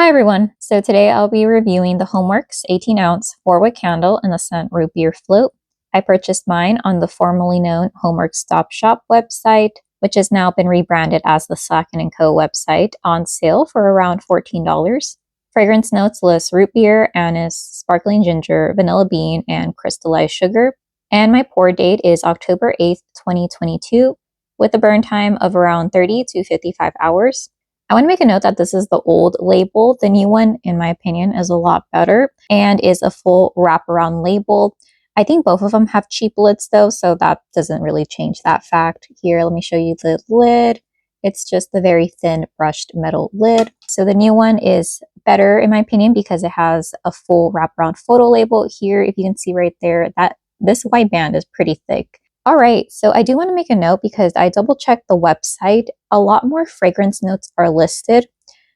Hi everyone! So today I'll be reviewing the Homeworx 18-ounce 4-wick candle in the scent Rootbeer Float. I purchased mine on the formerly known Homeworx Stop Shop website, which has now been rebranded as the Slatkin&Co website, on sale for around $14. Fragrance notes list root beer, anise, sparkling ginger, vanilla bean, and crystallized sugar. And my pour date is October 8th, 2022, with a burn time of around 30 to 55 hours. I want to make a note that this is the old label. The new one, in my opinion, is a lot better and is a full wraparound label. I think both of them have cheap lids though, so that doesn't really change that fact. Here, let me show you the lid. It's just the very thin brushed metal lid. So the new one is better in my opinion because it has a full wraparound photo label. Here, if you can see right there, that this white band is pretty thick. All right, so I do want to make a note because I double checked the website. A lot more fragrance notes are listed,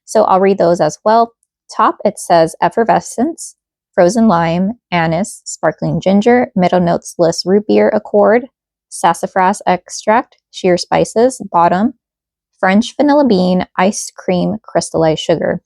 so I'll read those as well. Top, it says effervescence, frozen lime, anise, sparkling ginger. Middle notes list root beer accord, sassafras extract, sheer spices. Bottom, French vanilla bean, ice cream, crystallized sugar.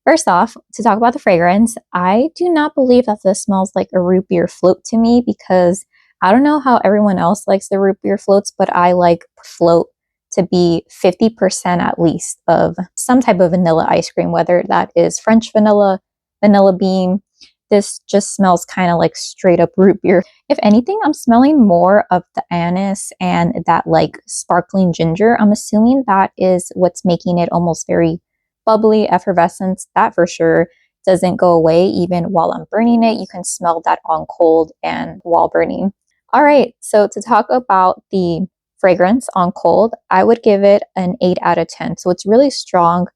First off, to talk about the fragrance, I do not believe that this smells like a root beer float to me because I don't know how everyone else likes the root beer floats, but I like float to be 50% at least of some type of vanilla ice cream, whether that is French vanilla, vanilla bean. This just smells kind of like straight up root beer. If anything, I'm smelling more of the anise and that like sparkling ginger. I'm assuming that is what's making it almost very bubbly, effervescent. That for sure doesn't go away even while I'm burning it. You can smell that on cold and while burning. All right, so to talk about the fragrance on cold, I would give it an 8 out of 10. So it's really strong.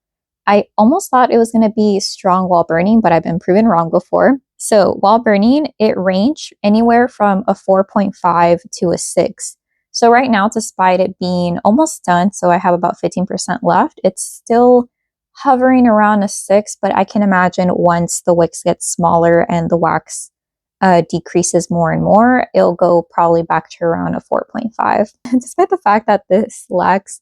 I almost thought it was going to be strong while burning, but I've been proven wrong before. So while burning, it ranged anywhere from a 4.5 to a 6. So right now, despite it being almost done, so I have about 15% left, it's still hovering around a 6, but I can imagine once the wicks get smaller and the wax decreases more and more, it'll go probably back to around a 4.5. Despite the fact that this lacks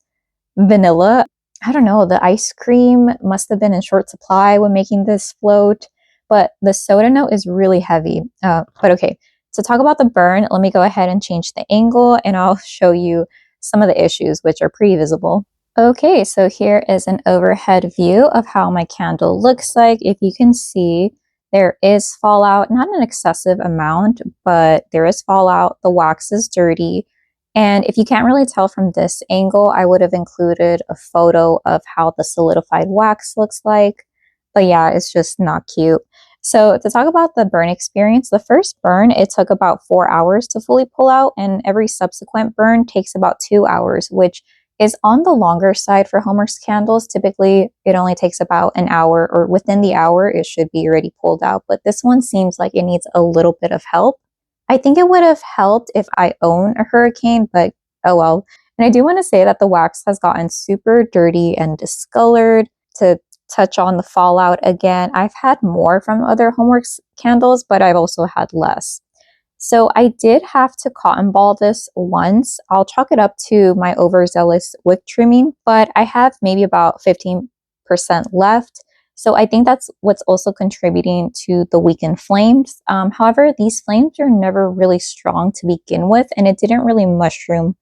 vanilla, I don't know, the ice cream must have been in short supply when making this float, but the soda note is really heavy. But okay, to talk about the burn, let me go ahead and change the angle and I'll show you some of the issues which are pretty visible. Okay, so here is an overhead view of how my candle looks like. If you can see, there is fallout, not an excessive amount, but there is fallout. The wax is dirty. And if you can't really tell from this angle, I would have included a photo of how the solidified wax looks like. But yeah, it's just not cute. So to talk about the burn experience, the first burn, it took about 4 hours to fully pull out, and every subsequent burn takes about 2 hours, which is on the longer side for Homeworx candles. Typically, it only takes about an hour, or within the hour, it should be already pulled out. But this one seems like it needs a little bit of help. I think it would have helped if I own a Hurricane, but oh well. And I do want to say that the wax has gotten super dirty and discolored. To touch on the fallout again, I've had more from other Homeworx candles, but I've also had less. So I did have to cotton ball this once. I'll chalk it up to my overzealous wick trimming, but I have maybe about 15% left. So I think that's what's also contributing to the weakened flames. However, these flames are never really strong to begin with, and it didn't really mushroom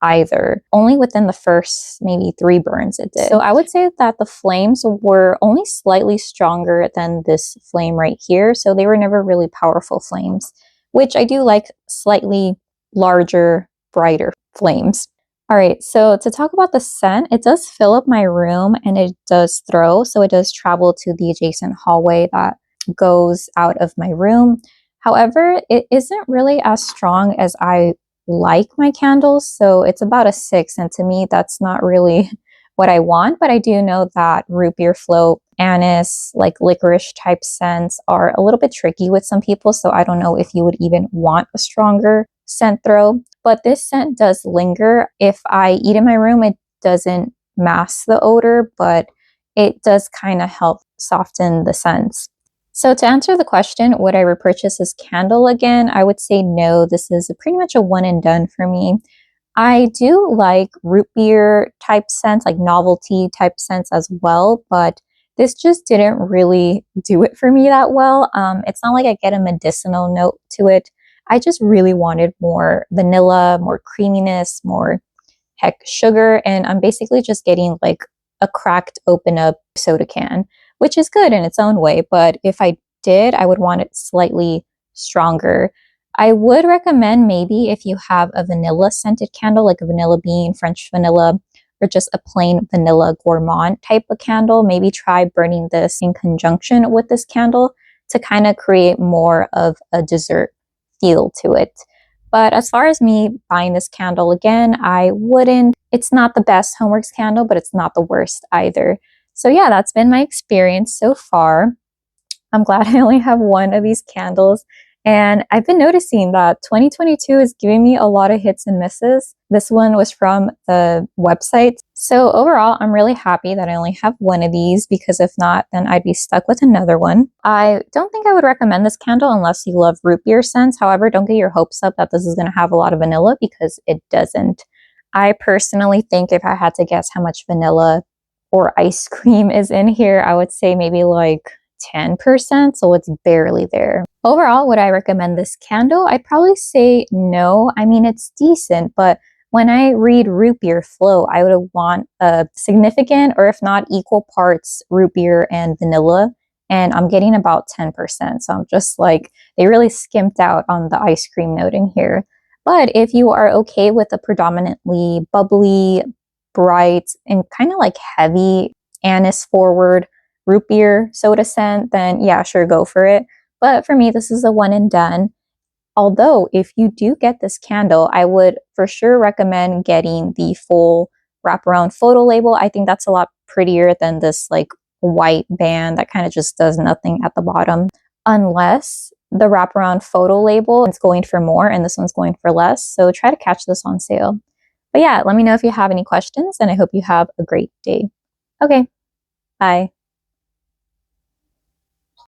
either. Only within the first maybe 3 burns it did. So I would say that the flames were only slightly stronger than this flame right here. So they were never really powerful flames, which I do like slightly larger, brighter flames. All right, so to talk about the scent, it does fill up my room and it does throw. So it does travel to the adjacent hallway that goes out of my room. However, it isn't really as strong as I like my candles. So it's about a 6. And to me, that's not really what I want. But I do know that root beer float, anise, like licorice type scents are a little bit tricky with some people. So I don't know if you would even want a stronger scent throw. But this scent does linger. If I eat in my room, it doesn't mask the odor, but it does kind of help soften the scents. So to answer the question, would I repurchase this candle again? I would say no. This is pretty much a one and done for me. I do like root beer type scents, like novelty type scents as well, but this just didn't really do it for me that well. It's not like I get a medicinal note to it. I just really wanted more vanilla, more creaminess, more sugar, and I'm basically just getting like a cracked open up soda can, which is good in its own way, but if I did, I would want it slightly stronger. I would recommend maybe if you have a vanilla scented candle, like a vanilla bean, French vanilla, or just a plain vanilla gourmand type of candle, maybe try burning this in conjunction with this candle to kind of create more of a dessert feel to it. But as far as me buying this candle again, I wouldn't. It's not the best Homeworx candle, but it's not the worst either. So yeah, that's been my experience so far. I'm glad I only have one of these candles. And I've been noticing that 2022 is giving me a lot of hits and misses. This one was from the website. So overall, I'm really happy that I only have one of these, because if not, then I'd be stuck with another one. I don't think I would recommend this candle unless you love root beer scents. However, don't get your hopes up that this is going to have a lot of vanilla, because it doesn't. I personally think if I had to guess how much vanilla or ice cream is in here, I would say maybe like 10%, so it's barely there. Overall, would I recommend this candle? I'd probably say no. I mean, it's decent, but when I read root beer flow, I would want a significant, or if not equal parts, root beer and vanilla, and I'm getting about 10%. So I'm just like, they really skimped out on the ice cream note in here. But if you are okay with a predominantly bubbly, bright, and kind of like heavy anise forward root beer soda scent, then yeah, sure, go for it. But for me, this is a one and done. Although, if you do get this candle, I would for sure recommend getting the full wraparound photo label. I think that's a lot prettier than this like white band that kind of just does nothing at the bottom. Unless the wraparound photo label is going for more and this one's going for less. So try to catch this on sale. But yeah, let me know if you have any questions, and I hope you have a great day. Okay, bye.